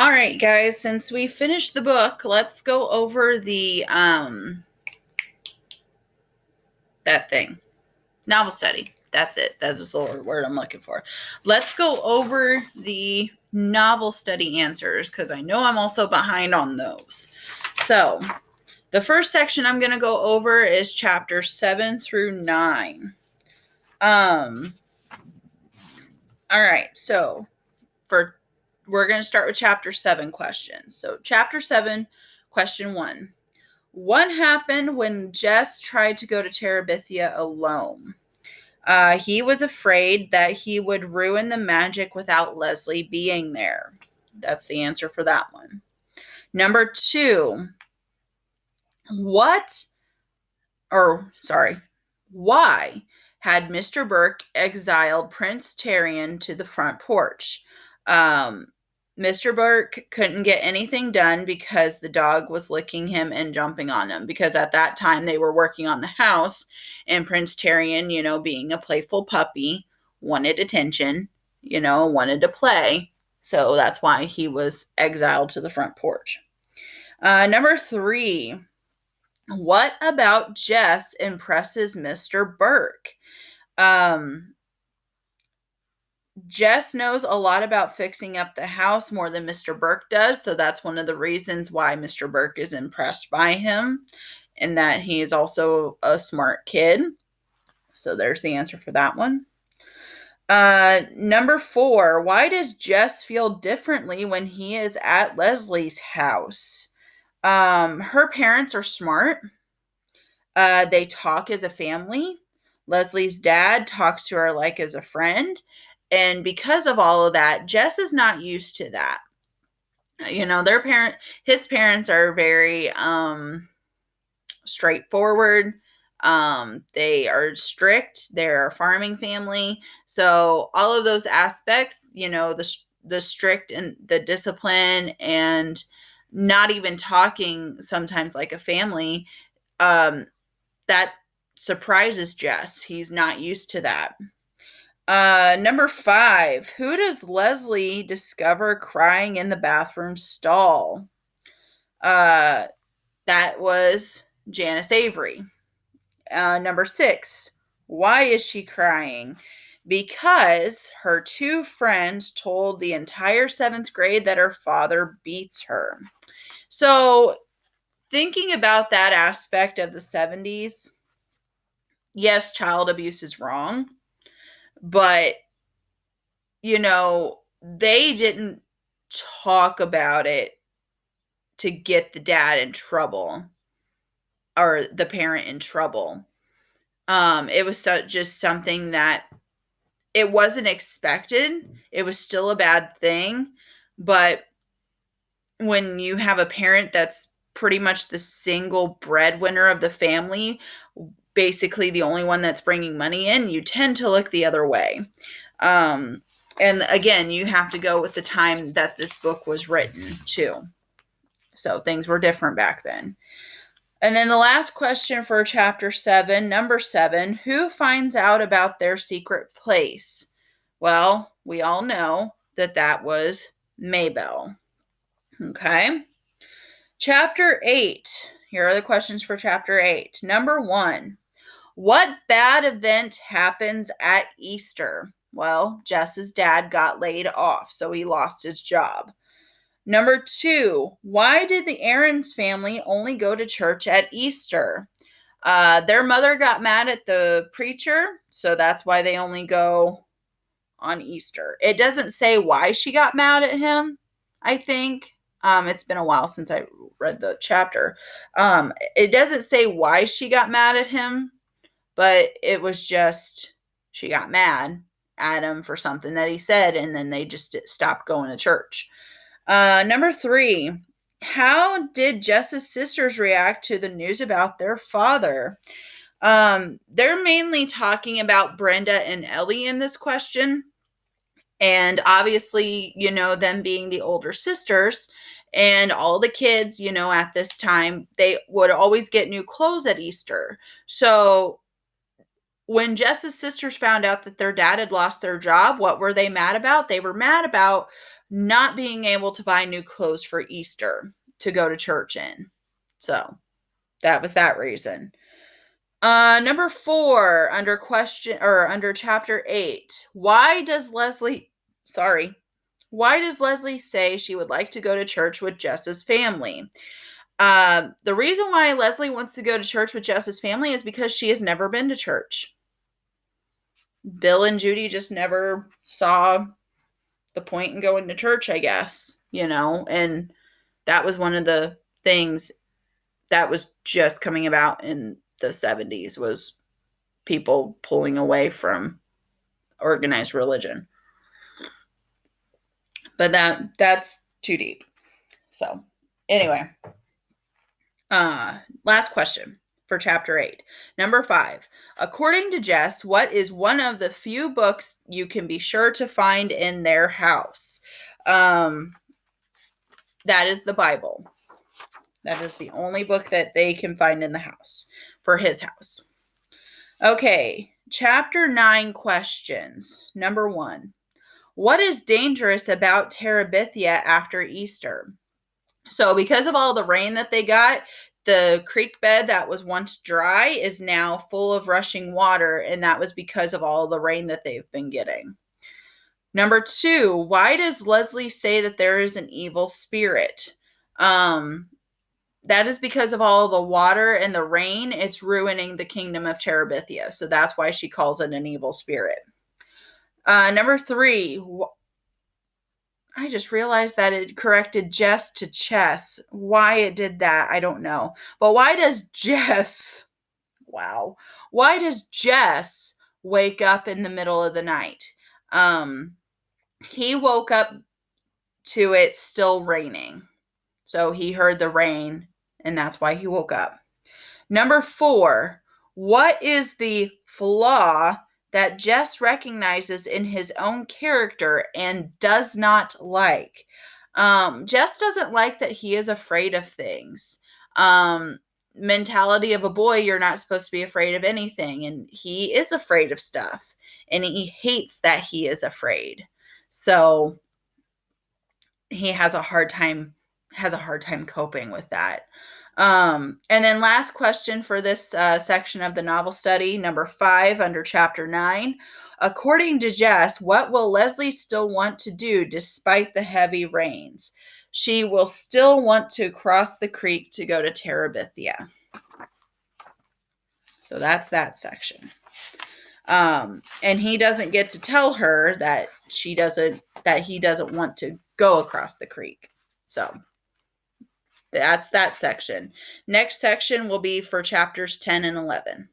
All right, guys, since we finished the book, let's go over the that thing. Novel study. That's it. That is the word I'm looking for. Let's go over the novel study answers because I know I'm also behind on those. So, the first section I'm going to go over is chapter 7 through 9. All right. So, we're going to start with chapter 7 questions. So, chapter 7, question 1. What happened when Jess tried to go to Terabithia alone? He was afraid that he would ruin the magic without Leslie being there. That's the answer for that one. Number 2, why had Mr. Burke exiled Prince Terrian to the front porch? Mr. Burke couldn't get anything done because the dog was licking him and jumping on him, because at that time they were working on the house, and Prince Terrian, being a playful puppy, wanted attention, wanted to play. So that's why he was exiled to the front porch. Number 3, what about Jess impresses Mr. Burke? Jess knows a lot about fixing up the house more than Mr. Burke does, so that's one of the reasons why Mr. Burke is impressed by him, and that he is also a smart kid. So there's the answer for that one. Number 4, why does Jess feel differently when he is at Leslie's house? Her parents are smart. They talk as a family. Leslie's dad talks to her like as a friend. And because of all of that, Jess is not used to that. His parents are very straightforward. They are strict. They're a farming family. So all of those aspects, the strict and the discipline and not even talking sometimes like a family, that surprises Jess. He's not used to that. Number 5, who does Leslie discover crying in the bathroom stall? That was Janice Avery. Number 6, why is she crying? Because her 2 friends told the entire 7th grade that her father beats her. So, thinking about that aspect of the 70s, yes, child abuse is wrong, but they didn't talk about it to get the dad in trouble or the parent in trouble. It was just something that it wasn't expected. It was still a bad thing, but when you have a parent that's pretty much the single breadwinner of the family, basically the only one that's bringing money in, you tend to look the other way. And again, you have to go with the time that this book was written too. So things were different back then. And then the last question for chapter 7, number 7, who finds out about their secret place? Well, we all know that was Maybelle. Okay. Chapter 8. Here are the questions for chapter 8. Number 1, what bad event happens at Easter? Well, Jess's dad got laid off, so he lost his job. Number 2, why did the Aarons family only go to church at Easter? Their mother got mad at the preacher, so that's why they only go on Easter. It doesn't say why she got mad at him, I think. It's been a while since I read the chapter. It doesn't say why she got mad at him, but it was just she got mad at him for something that he said, and then they just stopped going to church. Number 3, how did Jess's sisters react to the news about their father? They're mainly talking about Brenda and Ellie in this question. And obviously, them being the older sisters and all the kids, at this time, they would always get new clothes at Easter. So when Jess's sisters found out that their dad had lost their job, what were they mad about? They were mad about not being able to buy new clothes for Easter to go to church in. So that was that reason. Number 4, under chapter 8. Why does Leslie say she would like to go to church with Jess's family? The reason why Leslie wants to go to church with Jess's family is because she has never been to church. Bill and Judy just never saw the point in going to church, I guess, and that was one of the things that was just coming about in the 70s, was people pulling away from organized religion. But that's too deep. So anyway, last question for chapter 8. Number 5. According to Jess, what is one of the few books you can be sure to find in their house? That is the Bible. That is the only book that they can find in the house, for his house. Okay, chapter 9 questions. Number 1. What is dangerous about Terabithia after Easter? So because of all the rain that they got, the creek bed that was once dry is now full of rushing water, and that was because of all the rain that they've been getting. Number 2, why does Leslie say that there is an evil spirit? That is because of all the water and the rain. It's ruining the kingdom of Terabithia. So that's why she calls it an evil spirit. Number 3, I just realized that it corrected Jess to Chess. Why it did that, I don't know. But why does Jess wake up in the middle of the night? He woke up to it still raining. So he heard the rain, and that's why he woke up. Number 4, what is the flaw that Jess recognizes in his own character and does not like? Jess doesn't like that he is afraid of things. Mentality of a boy, you're not supposed to be afraid of anything, and he is afraid of stuff, and he hates that he is afraid. So he has a hard time coping with that. And then last question for this section of the novel study, number 5 under chapter 9. According to Jess, what will Leslie still want to do despite the heavy rains? She will still want to cross the creek to go to Terabithia. So that's that section. And he doesn't get to tell her that he doesn't want to go across the creek. So that's that section. Next section will be for chapters 10 and 11.